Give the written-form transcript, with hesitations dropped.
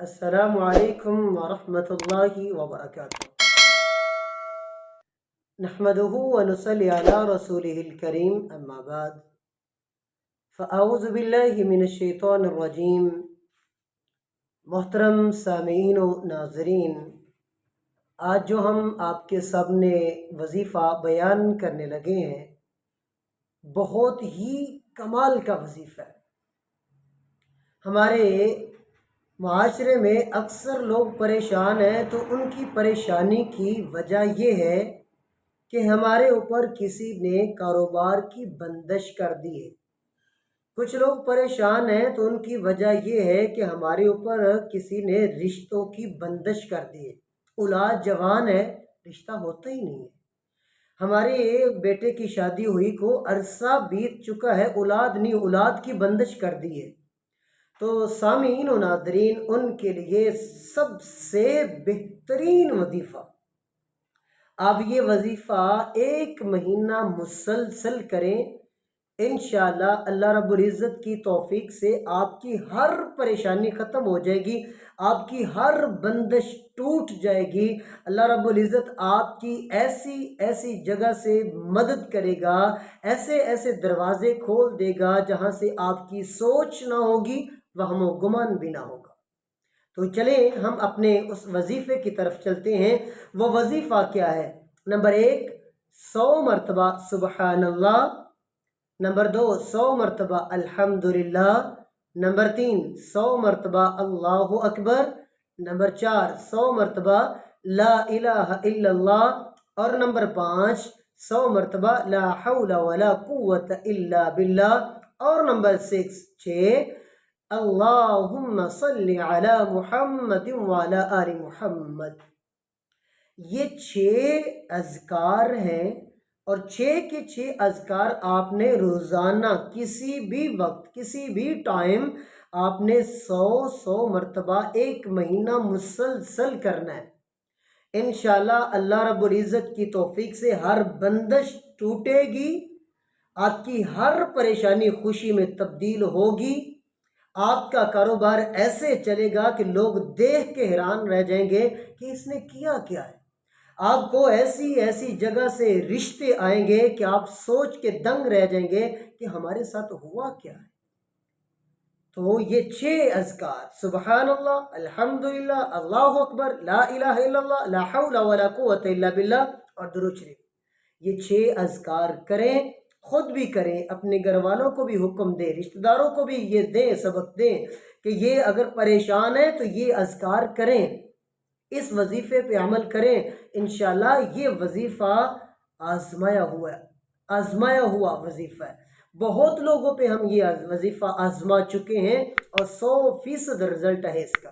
السلام علیکم ورحمۃ اللہ وبرکاتہ۔ نحمده ونصلی علی رسولہ الکریم، اما بعد فاعوذ باللہ من الشیطان الرجیم۔ محترم سامعین و ناظرین، آج جو ہم آپ کے سامنے وظیفہ بیان کرنے لگے ہیں، بہت ہی کمال کا وظیفہ ہے۔ ہمارے معاشرے میں اکثر لوگ پریشان ہیں، تو ان کی پریشانی کی وجہ یہ ہے کہ ہمارے اوپر کسی نے کاروبار کی بندش کر دی ہے۔ کچھ لوگ پریشان ہیں تو ان کی وجہ یہ ہے کہ ہمارے اوپر کسی نے رشتوں کی بندش کر دی ہے۔ اولاد جوان ہے، رشتہ ہوتا ہی نہیں ہے۔ ہمارے بیٹے کی شادی ہوئی کو عرصہ بیت چکا ہے، اولاد نہیں، اولاد کی بندش کر دی ہے۔ تو سامعین و ناظرین، ان کے لیے سب سے بہترین وظیفہ، آپ یہ وظیفہ 1 مہینہ مسلسل کریں، انشاءاللہ اللہ رب العزت کی توفیق سے آپ کی ہر پریشانی ختم ہو جائے گی، آپ کی ہر بندش ٹوٹ جائے گی۔ اللہ رب العزت آپ کی ایسی ایسی جگہ سے مدد کرے گا، ایسے ایسے دروازے کھول دے گا جہاں سے آپ کی سوچ نہ ہوگی، وہم و گمان بھی نہ ہوگا۔ تو چلیں ہم اپنے اس وظیفے کی طرف چلتے ہیں۔ وہ وظیفہ کیا ہے؟ نمبر 1، 100 مرتبہ سبحان اللہ۔ نمبر 2، 100 مرتبہ الحمدللہ۔ نمبر 3، 100 مرتبہ اللہ اکبر۔ نمبر 4، 100 مرتبہ لا الہ الا اللہ۔ اور نمبر 5، 100 مرتبہ لا حول ولا قوت الا باللہ۔ اور نمبر 6، اللہم صلی علی محمد وعلی آل محمد۔ یہ 6 اذکار ہیں، اور 6 کے 6 اذکار آپ نے روزانہ کسی بھی وقت، کسی بھی ٹائم آپ نے 100 مرتبہ 1 مہینہ مسلسل کرنا ہے۔ انشاءاللہ اللہ رب العزت کی توفیق سے ہر بندش ٹوٹے گی، آپ کی ہر پریشانی خوشی میں تبدیل ہوگی، آپ کا کاروبار ایسے چلے گا کہ لوگ دیکھ کے حیران رہ جائیں گے کہ اس نے کیا کیا ہے۔ آپ کو ایسی ایسی جگہ سے رشتے آئیں گے کہ آپ سوچ کے دنگ رہ جائیں گے کہ ہمارے ساتھ ہوا کیا ہے۔ تو یہ 6 اذکار، سبحان اللہ، الحمدللہ، اللہ اکبر، لا الہ الا اللہ، لا حول ولا قوت الا باللہ، اور درود شریف، یہ 6 اذکار کریں، خود بھی کریں، اپنے گھر والوں کو بھی حکم دیں، رشتہ داروں کو بھی یہ دیں، سبق دیں کہ یہ اگر پریشان ہے تو یہ اذکار کریں، اس وظیفے پہ عمل کریں۔ انشاءاللہ یہ وظیفہ آزمایا ہوا وظیفہ ہے۔ بہت لوگوں پہ ہم یہ وظیفہ آزما چکے ہیں، اور 100% رزلٹ ہے اس کا۔